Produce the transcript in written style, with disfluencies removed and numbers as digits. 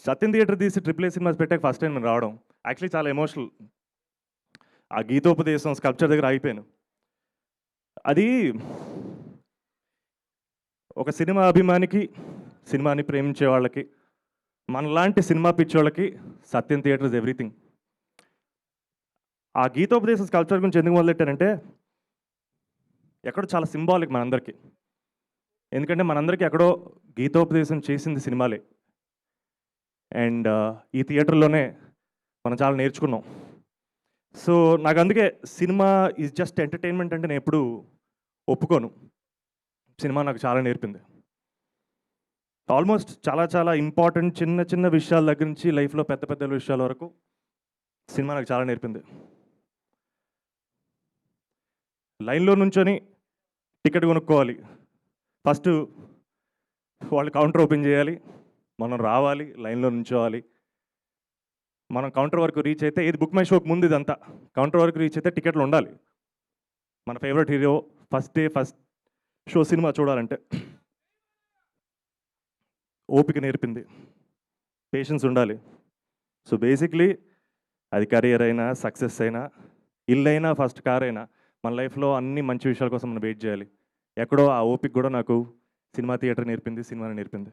సత్యం theatre తీసి triple A cinemas పెట్టాక first time నేను రావడం యాక్చువల్లీ చాలా ఎమోషనల్. ఆ గీతోపదేశం స్కల్ప్చర్ దగ్గర ఆగిపోయాను. అది ఒక సినిమా అభిమానికి, సినిమాని ప్రేమించే వాళ్ళకి, మనలాంటి సినిమా పిచ్చోళ్ళకి సత్యం థియేటర్ ఇస్ ఎవ్రీథింగ్. ఆ గీతోపదేశం స్కల్ప్చర్ గురించి ఎందుకు మొదలెట్టానంటే ఎక్కడో చాలా సింబాలిక్ మనందరికీ. ఎందుకంటే మనందరికీ ఎక్కడో గీతోపదేశం చేసింది సినిమాలే. అండ్ ఈ థియేటర్లోనే మనం చాలా నేర్చుకున్నాం. సో నాకు అందుకే సినిమా ఈజ్ జస్ట్ ఎంటర్టైన్మెంట్ అంటే నేను ఎప్పుడు ఒప్పుకోను. సినిమా నాకు చాలా నేర్పింది. ఆల్మోస్ట్ చాలా చాలా ఇంపార్టెంట్ చిన్న చిన్న విషయాల దగ్గర నుంచి లైఫ్లో పెద్ద పెద్ద విషయాల వరకు సినిమా నాకు చాలా నేర్పింది. లైన్లో నుంచొని టికెట్ కొనుక్కోవాలి. ఫస్ట్ వాళ్ళు కౌంటర్ ఓపెన్ చేయాలి, మనం రావాలి, లైన్లో నుంచోవాలి. మనం కౌంటర్ వరకు రీచ్ అయితే, ఇది బుక్ మై షోకి ముందు ఇదంతా, కౌంటర్ వరకు రీచ్ అయితే టికెట్లు ఉండాలి. మన favourite hero first day first show cinema చూడాలంటే ఓపిక నేర్పింది, పేషెన్స్ ఉండాలి. సో బేసిక్లీ అది కెరియర్ అయినా, సక్సెస్ అయినా, ఇల్లు అయినా, ఫస్ట్ కార్ అయినా, మన లైఫ్లో అన్ని మంచి విషయాల కోసం మనం వెయిట్ చేయాలి. ఎక్కడో ఆ ఓపిక కూడా నాకు సినిమా థియేటర్ నేర్పింది, సినిమాని నేర్పింది.